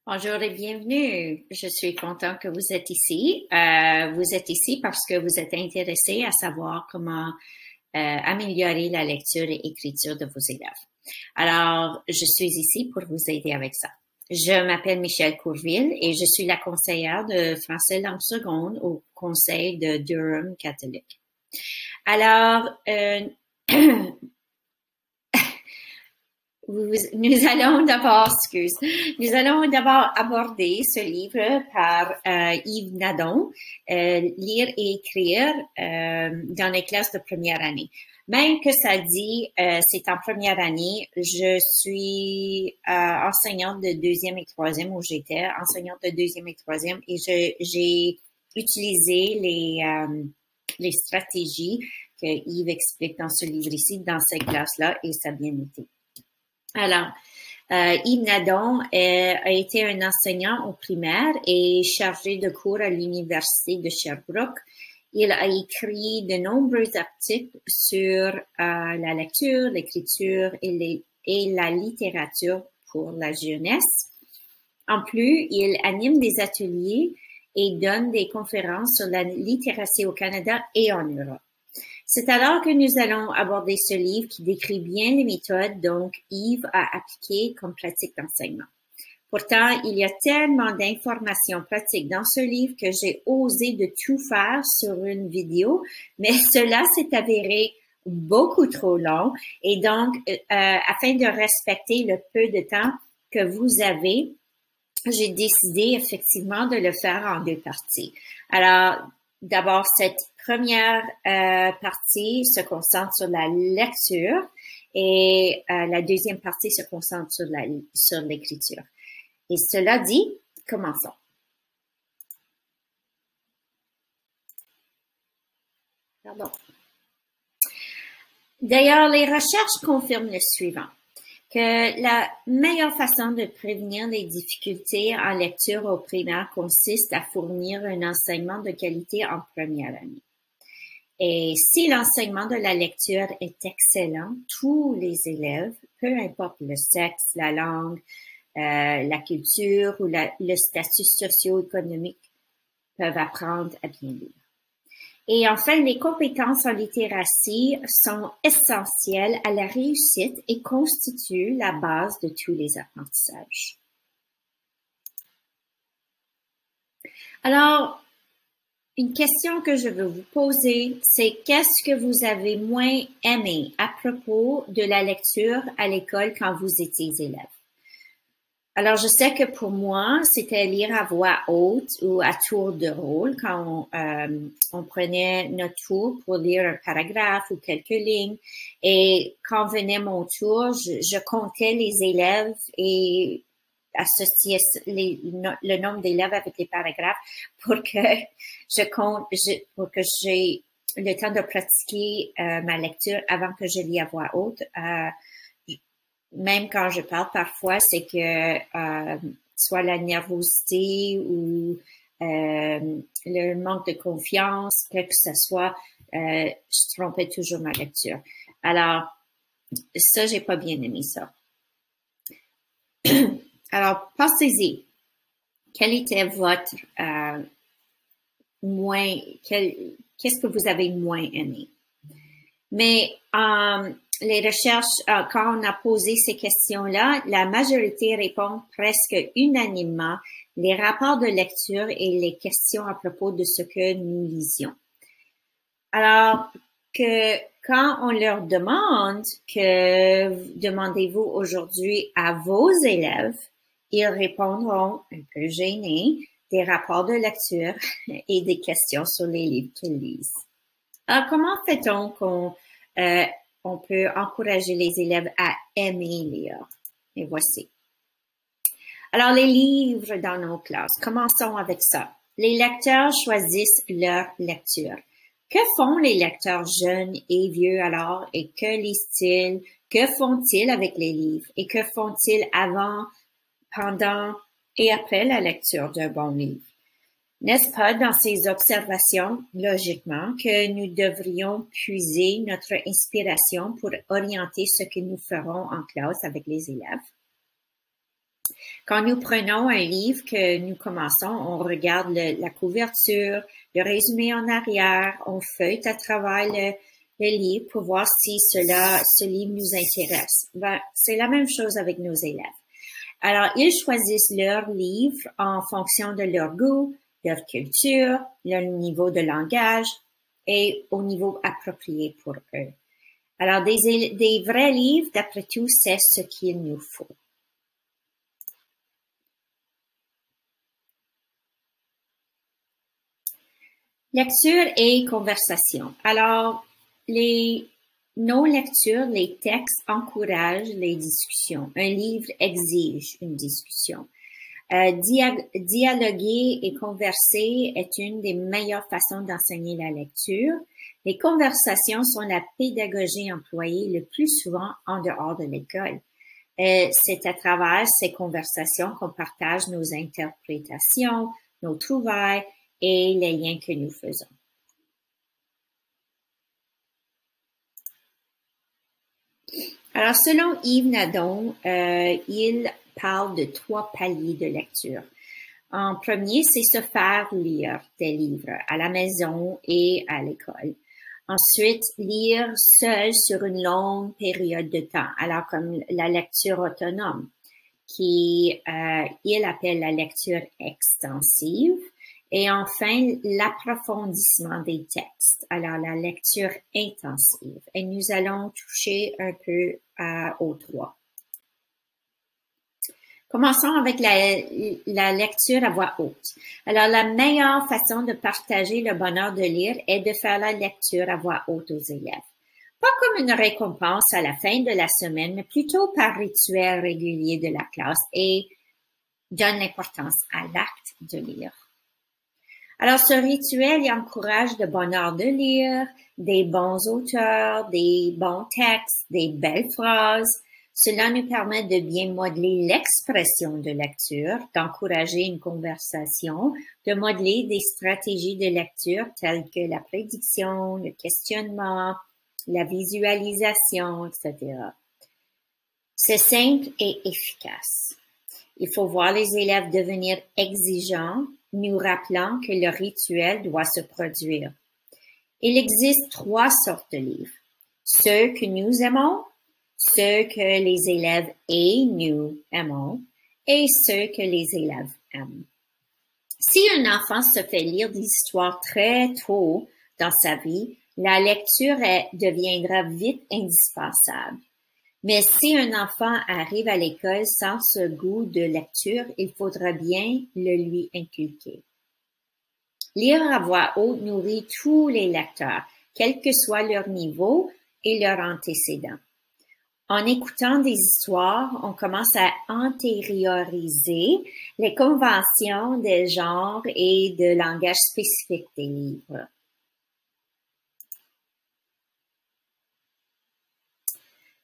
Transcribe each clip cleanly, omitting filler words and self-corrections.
Bonjour et bienvenue. Je suis contente que vous êtes ici. Vous êtes ici parce que vous êtes intéressé à savoir comment améliorer la lecture et écriture de vos élèves. Alors, je suis ici pour vous aider avec ça. Je m'appelle Michelle Courville et je suis la conseillère de français langue seconde au Conseil de Durham catholique. Alors, nous allons d'abord aborder ce livre par Yves Nadon, lire et écrire dans les classes de première année. Même que ça dit, c'est en première année, je suis enseignante de deuxième et troisième, où j'étais enseignante de deuxième et troisième, et j'ai utilisé les stratégies que Yves explique dans ce livre ici, dans ces classes-là, et ça a bien été. Alors, Yves Nadon a été un enseignant au primaire et chargé de cours à l'Université de Sherbrooke. Il a écrit de nombreux articles sur la lecture, l'écriture et la littérature pour la jeunesse. En plus, il anime des ateliers et donne des conférences sur la littératie au Canada et en Europe. C'est alors que nous allons aborder ce livre qui décrit bien les méthodes dont Yves a appliquées comme pratique d'enseignement. Pourtant, il y a tellement d'informations pratiques dans ce livre que j'ai osé de tout faire sur une vidéo, mais cela s'est avéré beaucoup trop long et donc, afin de respecter le peu de temps que vous avez, j'ai décidé effectivement de le faire en deux parties. Alors, d'abord, cette première partie se concentre sur la lecture et la deuxième partie se concentre sur l'écriture. Et cela dit, commençons. Pardon. D'ailleurs, les recherches confirment le suivant, que la meilleure façon de prévenir les difficultés en lecture au primaire consiste à fournir un enseignement de qualité en première année. Et si l'enseignement de la lecture est excellent, tous les élèves, peu importe le sexe, la langue, la culture ou le statut socio-économique, peuvent apprendre à bien lire. Et enfin, les compétences en littératie sont essentielles à la réussite et constituent la base de tous les apprentissages. Alors, une question que je veux vous poser, c'est qu'est-ce que vous avez moins aimé à propos de la lecture à l'école quand vous étiez élève? Alors, je sais que pour moi, c'était lire à voix haute ou à tour de rôle quand on prenait notre tour pour lire un paragraphe ou quelques lignes. Et quand venait mon tour, je comptais les élèves et associais le nombre d'élèves avec les paragraphes pour que pour que j'ai le temps de pratiquer ma lecture avant que je lis à voix haute. Même quand je parle parfois, c'est que soit la nervosité ou le manque de confiance, quel que ce soit, je trompais toujours ma lecture. Alors, ça, j'ai pas bien aimé ça. Alors, pensez-y. Quel était votre qu'est-ce que vous avez moins aimé? Mais les recherches, quand on a posé ces questions-là, la majorité répond presque unanimement les rapports de lecture et les questions à propos de ce que nous lisions. Alors que quand on leur demande que demandez-vous aujourd'hui à vos élèves, ils répondront un peu gênés des rapports de lecture et des questions sur les livres qu'ils lisent. Alors, comment fait-on qu'on peut encourager les élèves à aimer lire? Et voici. Alors, les livres dans nos classes. Commençons avec ça. Les lecteurs choisissent leur lecture. Que font les lecteurs jeunes et vieux alors et que lisent-ils? Que font-ils avec les livres? Et que font-ils avant, pendant et après la lecture d'un bon livre? N'est-ce pas dans ces observations, logiquement, que nous devrions puiser notre inspiration pour orienter ce que nous ferons en classe avec les élèves? Quand nous prenons un livre que nous commençons, on regarde la couverture, le résumé en arrière, on feuille à travers le livre pour voir si ce livre nous intéresse. Ben, c'est la même chose avec nos élèves. Alors, ils choisissent leur livre en fonction de leur goût, leur culture, leur niveau de langage et au niveau approprié pour eux. Alors, des vrais livres, d'après tout, c'est ce qu'il nous faut. Lecture et conversation. Alors, nos lectures, les textes encouragent les discussions. Un livre exige une discussion. Dialoguer et converser est une des meilleures façons d'enseigner la lecture. Les conversations sont la pédagogie employée le plus souvent en dehors de l'école. C'est à travers ces conversations qu'on partage nos interprétations, nos trouvailles et les liens que nous faisons. Alors, selon Yves Nadon, il parle de 3 paliers de lecture. En premier, c'est se faire lire des livres à la maison et à l'école. Ensuite, lire seul sur une longue période de temps, alors comme la lecture autonome, il appelle la lecture extensive. Et enfin, l'approfondissement des textes, alors la lecture intensive. Et nous allons toucher un peu aux 3. Commençons avec la lecture à voix haute. Alors, la meilleure façon de partager le bonheur de lire est de faire la lecture à voix haute aux élèves. Pas comme une récompense à la fin de la semaine, mais plutôt par rituel régulier de la classe et donne l'importance à l'acte de lire. Alors, ce rituel il encourage le bonheur de lire, des bons auteurs, des bons textes, des belles phrases. Cela nous permet de bien modeler l'expression de lecture, d'encourager une conversation, de modeler des stratégies de lecture telles que la prédiction, le questionnement, la visualisation, etc. C'est simple et efficace. Il faut voir les élèves devenir exigeants, nous rappelant que le rituel doit se produire. Il existe 3 sortes de livres. Ceux que nous aimons, ceux que les élèves et nous aimons, et ceux que les élèves aiment. Si un enfant se fait lire des histoires très tôt dans sa vie, la lecture deviendra vite indispensable. Mais si un enfant arrive à l'école sans ce goût de lecture, il faudra bien le lui inculquer. Lire à voix haute nourrit tous les lecteurs, quel que soit leur niveau et leur antécédent. En écoutant des histoires, on commence à antérioriser les conventions des genres et de langage spécifique des livres.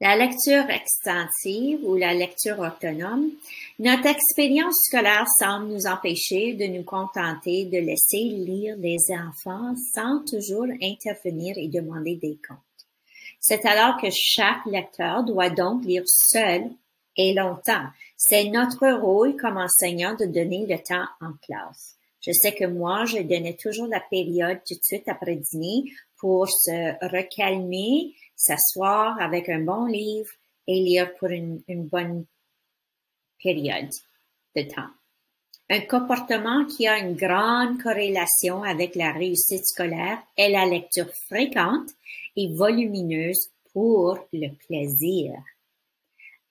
La lecture extensive ou la lecture autonome, notre expérience scolaire semble nous empêcher de nous contenter de laisser lire les enfants sans toujours intervenir et demander des comptes. C'est alors que chaque lecteur doit donc lire seul et longtemps. C'est notre rôle comme enseignant de donner le temps en classe. Je sais que moi, je donnais toujours la période tout de suite après dîner pour se recalmer, s'asseoir avec un bon livre et lire pour une bonne période de temps. Un comportement qui a une grande corrélation avec la réussite scolaire est la lecture fréquente et volumineuse pour le plaisir.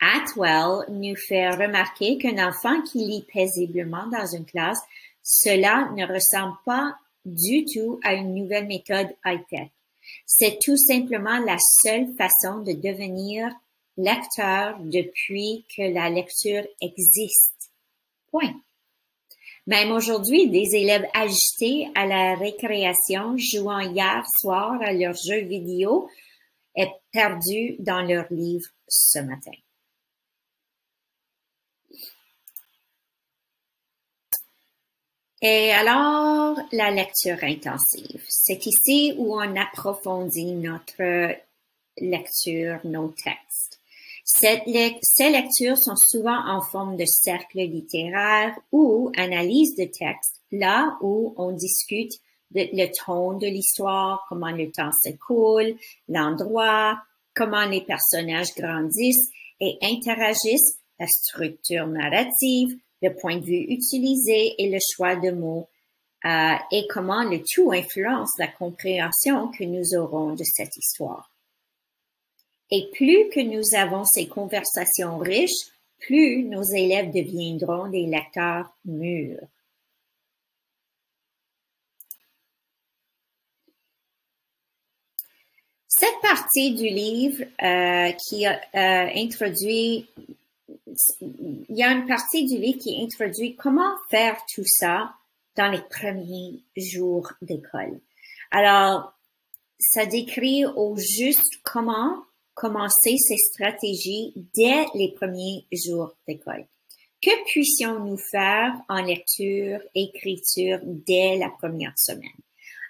Atwell nous fait remarquer qu'un enfant qui lit paisiblement dans une classe, cela ne ressemble pas du tout à une nouvelle méthode high-tech. C'est tout simplement la seule façon de devenir lecteur depuis que la lecture existe. Point. Même aujourd'hui, des élèves agités à la récréation jouant hier soir à leurs jeux vidéo est perdu dans leur livre ce matin. Et alors, la lecture intensive. C'est ici où on approfondit notre lecture, nos textes. Ces lectures sont souvent en forme de cercle littéraire ou analyse de texte, là où on discute le ton de l'histoire, comment le temps s'écoule, l'endroit, comment les personnages grandissent et interagissent, la structure narrative, le point de vue utilisé et le choix de mots, et comment le tout influence la compréhension que nous aurons de cette histoire. Et plus que nous avons ces conversations riches, plus nos élèves deviendront des lecteurs mûrs. Cette partie du livre qui introduit, il y a une partie du livre qui introduit comment faire tout ça dans les premiers jours d'école. Alors, ça décrit au juste comment commencer ces stratégies dès les premiers jours d'école. Que puissions-nous faire en lecture, écriture dès la première semaine?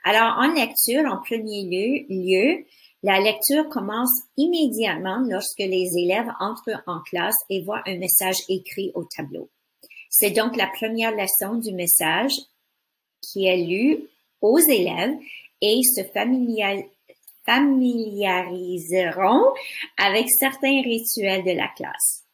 Alors, en lecture, en premier lieu, la lecture commence immédiatement lorsque les élèves entrent en classe et voient un message écrit au tableau. C'est donc la première leçon du message qui est lu aux élèves et se familiariseront avec certains rituels de la classe.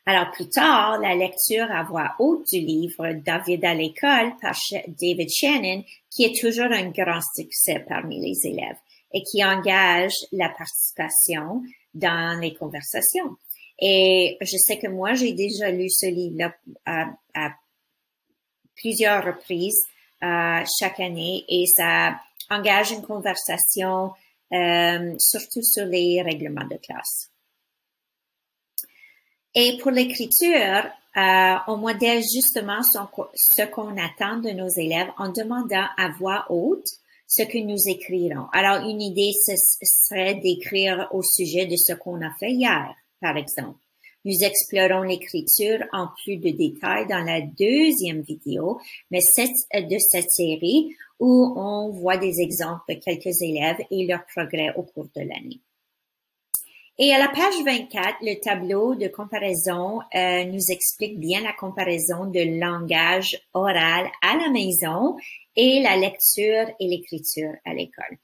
Alors plus tard, la lecture à voix haute du livre David à l'école par David Shannon, qui est toujours un grand succès parmi les élèves et qui engage la participation dans les conversations. Et je sais que moi, j'ai déjà lu ce livre-là à plusieurs reprises chaque année et ça engage une conversation surtout sur les règlements de classe. Et pour l'écriture, on modèle justement ce qu'on attend de nos élèves en demandant à voix haute ce que nous écrirons. Alors, une idée, ce serait d'écrire au sujet de ce qu'on a fait hier, par exemple. Nous explorons l'écriture en plus de détails dans la deuxième vidéo, mais de cette série où on voit des exemples de quelques élèves et leur progrès au cours de l'année. Et à la page 24, le tableau de comparaison nous explique bien la comparaison de langage oral à la maison et la lecture et l'écriture à l'école.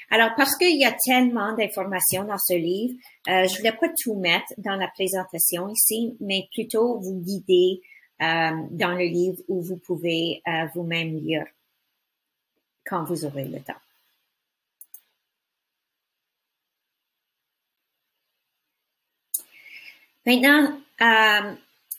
Alors, parce qu'il y a tellement d'informations dans ce livre, je voulais pas tout mettre dans la présentation ici, mais plutôt vous guider dans le livre où vous pouvez vous-même lire quand vous aurez le temps. Maintenant,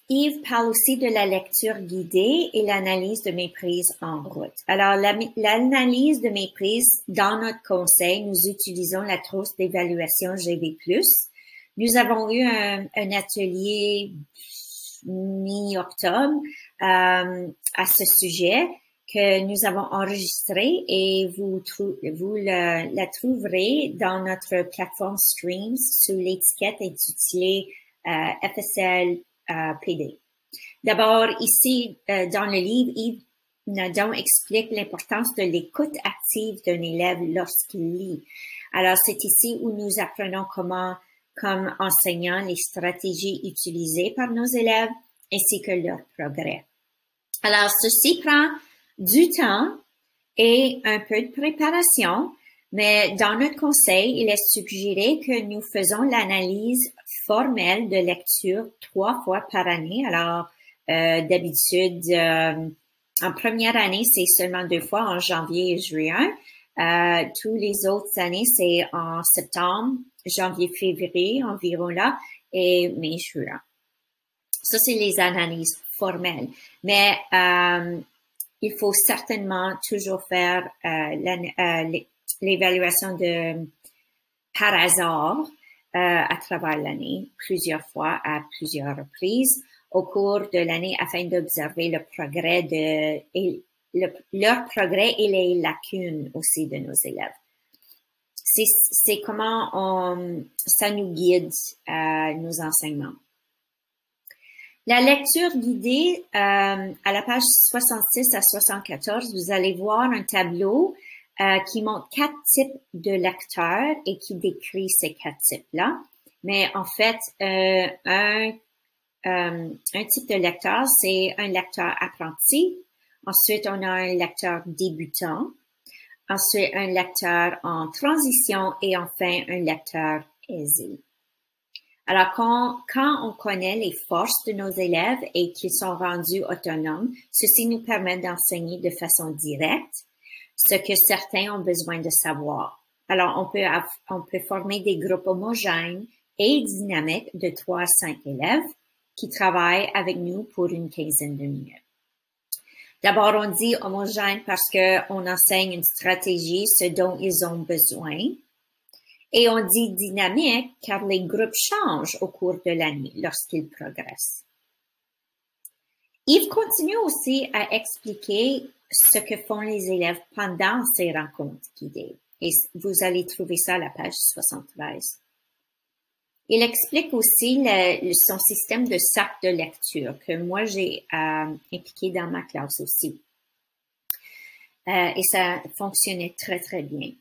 Yves parle aussi de la lecture guidée et l'analyse de méprise en route. Alors, l'analyse de méprise, dans notre conseil, nous utilisons la trousse d'évaluation GB+. Nous avons eu un atelier mi-octobre à ce sujet que nous avons enregistré et vous la trouverez dans notre plateforme Streams sous l'étiquette intitulée FSL PD. D'abord, ici, dans le livre, Yves Nadon explique l'importance de l'écoute active d'un élève lorsqu'il lit. Alors, c'est ici où nous apprenons comment, comme enseignants, les stratégies utilisées par nos élèves ainsi que leur progrès. Alors, ceci prend du temps et un peu de préparation, mais dans notre conseil, il est suggéré que nous faisons l'analyse formelle de lecture 3 fois par année. Alors, d'habitude, en première année, c'est seulement 2 fois, en janvier et juin. Tous les autres années, c'est en septembre, janvier, février, environ là, et mai, juin. Ça, c'est les analyses formelles. Mais il faut certainement toujours faire l'évaluation par hasard à travers l'année, plusieurs fois, à plusieurs reprises, au cours de l'année, afin d'observer le progrès leur progrès et les lacunes aussi de nos élèves. C'est comment ça nous guide nos enseignements. La lecture guidée, à la page 66 à 74, vous allez voir un tableau qui montre 4 types de lecteurs et qui décrit ces 4 types-là. Mais en fait, un type de lecteur, c'est un lecteur apprenti. Ensuite, on a un lecteur débutant. Ensuite, un lecteur en transition et enfin un lecteur aisé. Alors, quand on connaît les forces de nos élèves et qu'ils sont rendus autonomes, ceci nous permet d'enseigner de façon directe ce que certains ont besoin de savoir. Alors, on peut former des groupes homogènes et dynamiques de 3 à 5 élèves qui travaillent avec nous pour une quinzaine de minutes. D'abord, on dit homogène parce qu'on enseigne une stratégie, ce dont ils ont besoin. Et on dit dynamique car les groupes changent au cours de l'année lorsqu'ils progressent. Yves continue aussi à expliquer ce que font les élèves pendant ces rencontres guidées. Et vous allez trouver ça à la page 73. Il explique aussi son système de sac de lecture que moi j'ai impliqué dans ma classe aussi. Et ça fonctionnait très, très bien.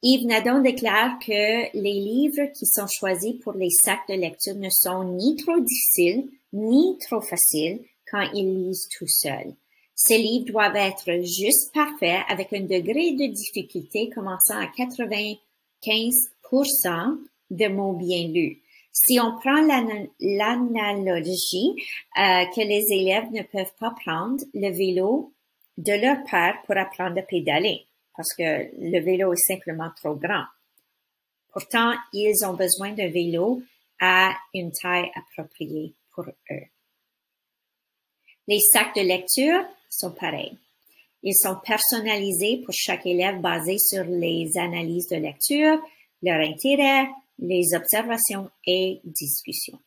Yves Nadon déclare que les livres qui sont choisis pour les sacs de lecture ne sont ni trop difficiles, ni trop faciles quand ils lisent tout seuls. Ces livres doivent être juste parfaits avec un degré de difficulté commençant à 95% de mots bien lus. Si on prend l'analogie que les élèves ne peuvent pas prendre le vélo de leur père pour apprendre à pédaler, parce que le vélo est simplement trop grand. Pourtant, ils ont besoin d'un vélo à une taille appropriée pour eux. Les sacs de lecture sont pareils. Ils sont personnalisés pour chaque élève basés sur les analyses de lecture, leur intérêt, les observations et discussions.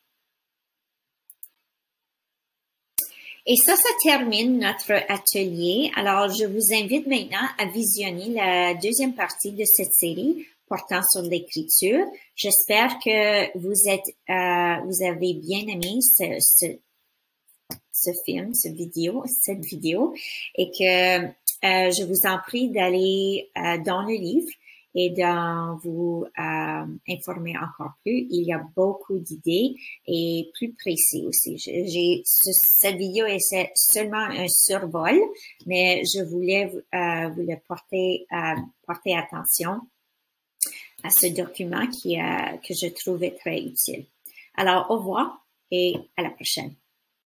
Et ça termine notre atelier. Alors, je vous invite maintenant à visionner la deuxième partie de cette série portant sur l'écriture. J'espère que vous avez bien aimé ce film, cette vidéo, et que je vous en prie d'aller dans le livre et d'en vous informer encore plus. Il y a beaucoup d'idées et plus précis aussi. Cette vidéo est seulement un survol, mais je voulais vous le porter attention à ce document que je trouvais très utile. Alors, au revoir et à la prochaine.